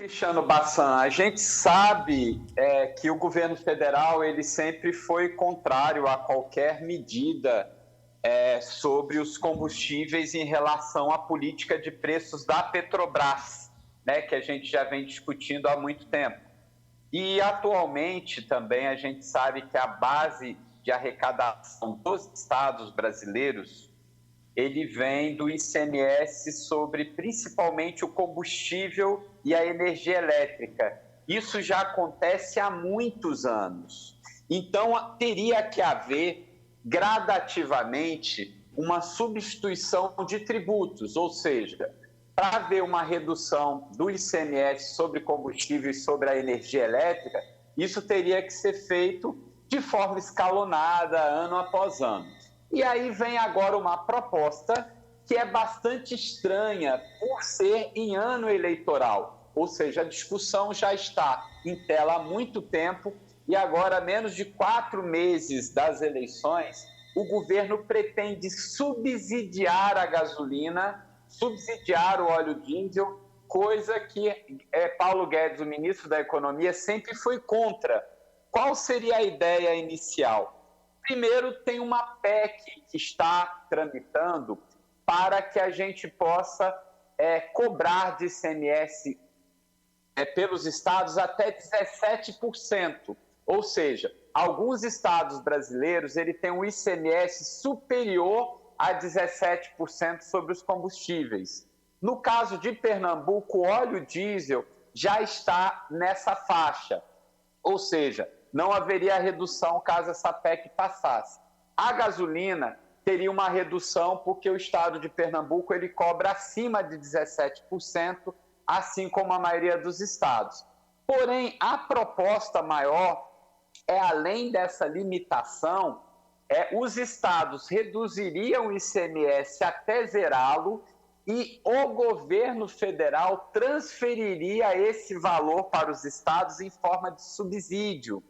Cristiano Bassan, a gente sabe que o governo federal ele sempre foi contrário a qualquer medida sobre os combustíveis em relação à política de preços da Petrobras, né, que a gente já vem discutindo há muito tempo. E atualmente também a gente sabe que a base de arrecadação dos estados brasileiros ele vem do ICMS sobre principalmente o combustível e a energia elétrica. Isso já acontece há muitos anos. Então, teria que haver gradativamente uma substituição de tributos, ou seja, para haver uma redução do ICMS sobre combustível e sobre a energia elétrica, isso teria que ser feito de forma escalonada, ano após ano. E aí vem agora uma proposta que é bastante estranha por ser em ano eleitoral, ou seja, a discussão já está em tela há muito tempo e agora, a menos de 4 meses das eleições, o governo pretende subsidiar a gasolina, subsidiar o óleo diesel, coisa que Paulo Guedes, o ministro da Economia, sempre foi contra. Qual seria a ideia inicial? Primeiro, tem uma PEC que está tramitando para que a gente possa cobrar de ICMS pelos estados até 17%. Ou seja, alguns estados brasileiros ele tem um ICMS superior a 17% sobre os combustíveis. No caso de Pernambuco, o óleo diesel já está nessa faixa. Ou seja, não haveria redução caso essa PEC passasse. A gasolina teria uma redução porque o estado de Pernambuco ele cobra acima de 17%, assim como a maioria dos estados. Porém, a proposta maior além dessa limitação, os estados reduziriam o ICMS até zerá-lo e o governo federal transferiria esse valor para os estados em forma de subsídio.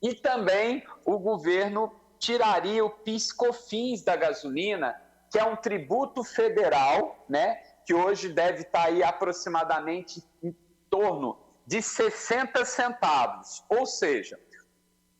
E também o governo tiraria o PIS/COFINS da gasolina, que é um tributo federal, né, que hoje deve estar aí aproximadamente em torno de 60 centavos. Ou seja,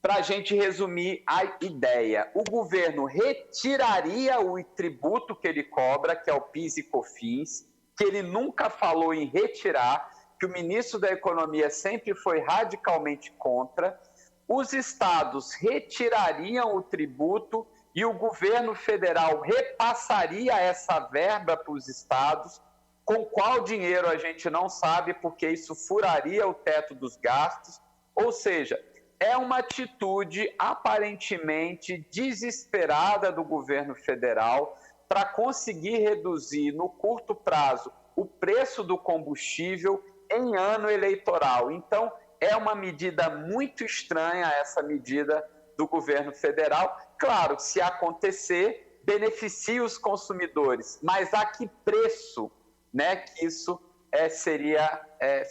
para a gente resumir a ideia, o governo retiraria o tributo que ele cobra, que é o PIS e COFINS, que ele nunca falou em retirar, que o ministro da Economia sempre foi radicalmente contra. Os estados retirariam o tributo e o governo federal repassaria essa verba para os estados. Com qual dinheiro a gente não sabe, porque isso furaria o teto dos gastos. Ou seja, é uma atitude aparentemente desesperada do governo federal para conseguir reduzir no curto prazo o preço do combustível em ano eleitoral. Então, é uma medida muito estranha essa medida do governo federal. Claro, se acontecer, beneficia os consumidores, mas a que preço, né, que isso seria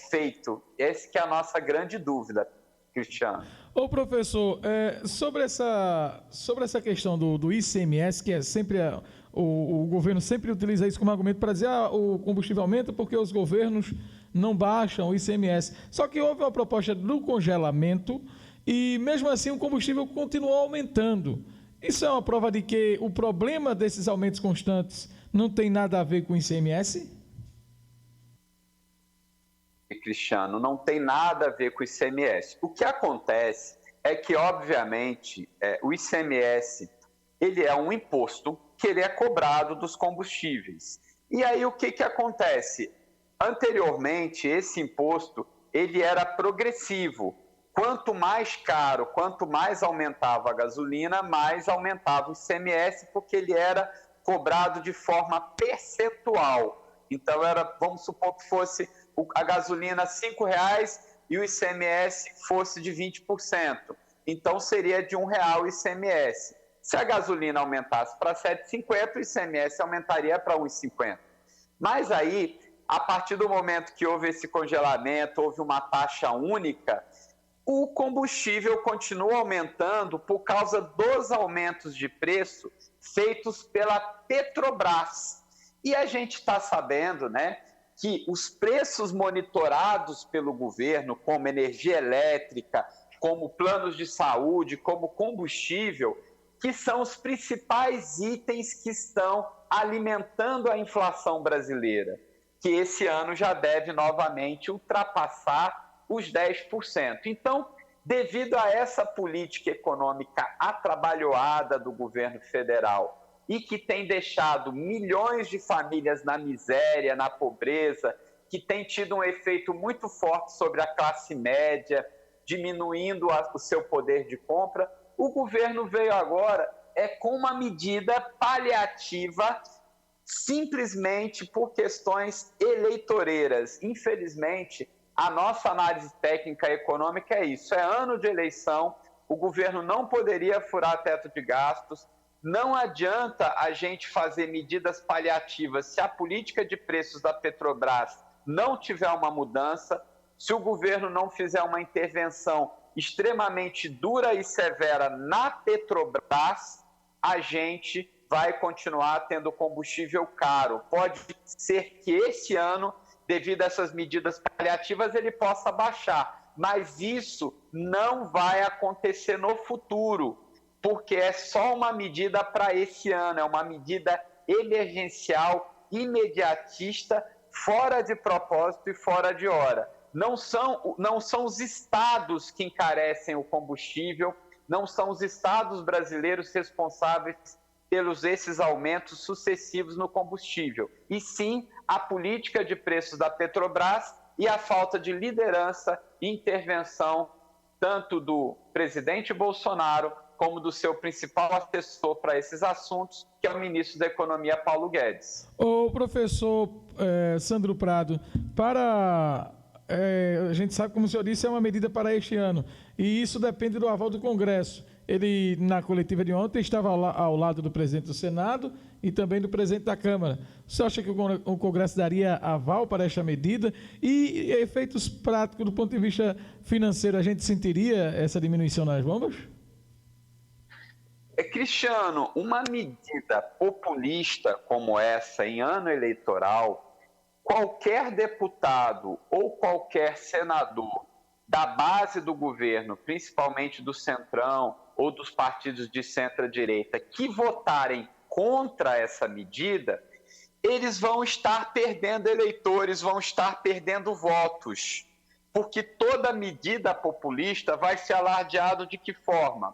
feito? Essa que é a nossa grande dúvida, Cristiano. Ô professor, sobre essa questão do ICMS, que é sempre o governo sempre utiliza isso como argumento para dizer o combustível aumenta porque os governos não baixam o ICMS. Só que houve uma proposta do congelamento e mesmo assim o combustível continuou aumentando. Isso é uma prova de que o problema desses aumentos constantes não tem nada a ver com o ICMS? Cristiano, não tem nada a ver com o ICMS. O que acontece é que, obviamente, o ICMS ele é um imposto que ele é cobrado dos combustíveis. E aí o que acontece? Anteriormente, esse imposto ele era progressivo. Quanto mais caro, quanto mais aumentava a gasolina, mais aumentava o ICMS, porque ele era cobrado de forma percentual. Então, vamos supor que fosse a gasolina R$ 5,00 e o ICMS fosse de 20%. Então, seria de R$ 1,00 o ICMS. Se a gasolina aumentasse para R$ 7,50, o ICMS aumentaria para R$ 1,50. Mas aí, a partir do momento que houve esse congelamento, houve uma taxa única, o combustível continua aumentando por causa dos aumentos de preço feitos pela Petrobras. E a gente está sabendo, né, que os preços monitorados pelo governo, como energia elétrica, como planos de saúde, como combustível, que são os principais itens que estão alimentando a inflação brasileira, que esse ano já deve novamente ultrapassar os 10%. Então, devido a essa política econômica atabalhoada do governo federal e que tem deixado milhões de famílias na miséria, na pobreza, que tem tido um efeito muito forte sobre a classe média, diminuindo o seu poder de compra, o governo veio agora com uma medida paliativa simplesmente por questões eleitoreiras. Infelizmente, a nossa análise técnica econômica é isso, é ano de eleição, o governo não poderia furar teto de gastos, não adianta a gente fazer medidas paliativas se a política de preços da Petrobras não tiver uma mudança, se o governo não fizer uma intervenção extremamente dura e severa na Petrobras, a gente vai continuar tendo combustível caro. Pode ser que esse ano, devido a essas medidas paliativas, ele possa baixar, mas isso não vai acontecer no futuro, porque é só uma medida para esse ano, é uma medida emergencial, imediatista, fora de propósito e fora de hora. Não são os estados que encarecem o combustível, não são os estados brasileiros responsáveis pelos esses aumentos sucessivos no combustível, e sim a política de preços da Petrobras e a falta de liderança e intervenção tanto do presidente Bolsonaro como do seu principal assessor para esses assuntos, que é o ministro da Economia, Paulo Guedes. O professor Sandro Prado, a gente sabe, como o senhor disse, é uma medida para este ano, e isso depende do aval do Congresso. Ele, na coletiva de ontem, estava ao lado do presidente do Senado e também do presidente da Câmara. Você acha que o Congresso daria aval para esta medida? E efeitos práticos do ponto de vista financeiro, a gente sentiria essa diminuição nas bombas? Cristiano, uma medida populista como essa em ano eleitoral, qualquer deputado ou qualquer senador da base do governo, principalmente do Centrão ou dos partidos de centro-direita, que votarem contra essa medida, eles vão estar perdendo eleitores, vão estar perdendo votos, porque toda medida populista vai ser alardeado de que forma?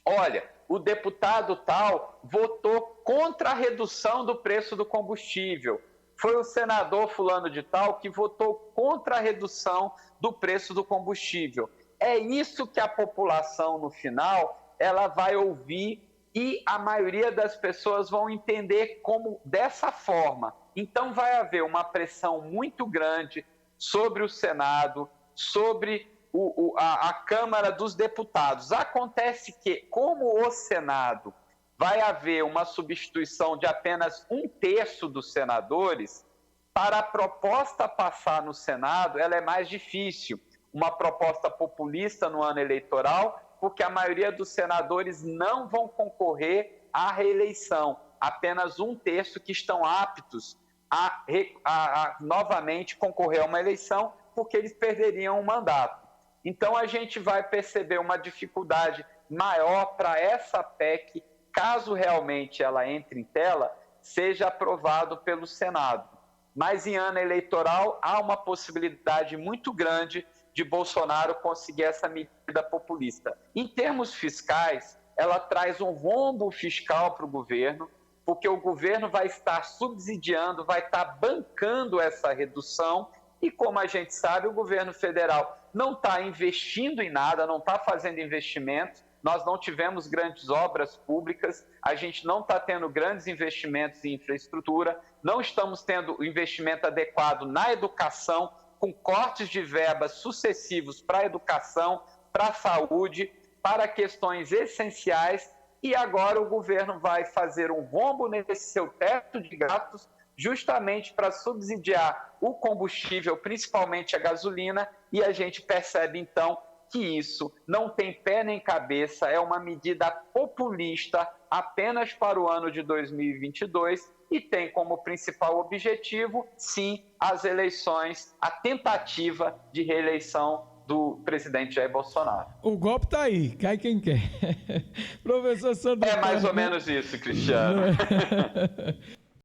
Olha, o deputado tal votou contra a redução do preço do combustível. Foi o senador fulano de tal que votou contra a redução do preço do combustível. É isso que a população, no final, ela vai ouvir e a maioria das pessoas vão entender como dessa forma. Então vai haver uma pressão muito grande sobre o Senado, sobre a Câmara dos Deputados. Acontece que, como o Senado vai haver uma substituição de apenas 1/3 dos senadores, para a proposta passar no Senado, ela é mais difícil. Uma proposta populista no ano eleitoral, porque a maioria dos senadores não vão concorrer à reeleição. Apenas 1/3 que estão aptos a novamente concorrer a uma eleição, porque eles perderiam o mandato. Então, a gente vai perceber uma dificuldade maior para essa PEC, caso realmente ela entre em tela, seja aprovado pelo Senado. Mas em ano eleitoral, há uma possibilidade muito grande de Bolsonaro conseguir essa medida populista. Em termos fiscais, ela traz um rombo fiscal para o governo, porque o governo vai estar subsidiando, vai estar bancando essa redução, e como a gente sabe, o governo federal não está investindo em nada, não está fazendo investimentos, nós não tivemos grandes obras públicas, a gente não está tendo grandes investimentos em infraestrutura, não estamos tendo investimento adequado na educação, com cortes de verbas sucessivos para a educação, para a saúde, para questões essenciais, e agora o governo vai fazer um rombo nesse seu teto de gastos, justamente para subsidiar o combustível, principalmente a gasolina, e a gente percebe então que isso não tem pé nem cabeça, é uma medida populista apenas para o ano de 2022 e tem como principal objetivo, sim, as eleições, a tentativa de reeleição do presidente Jair Bolsonaro. O golpe está aí, cai quem quer. Professor Sandro É mais Terra, ou menos isso, Cristiano.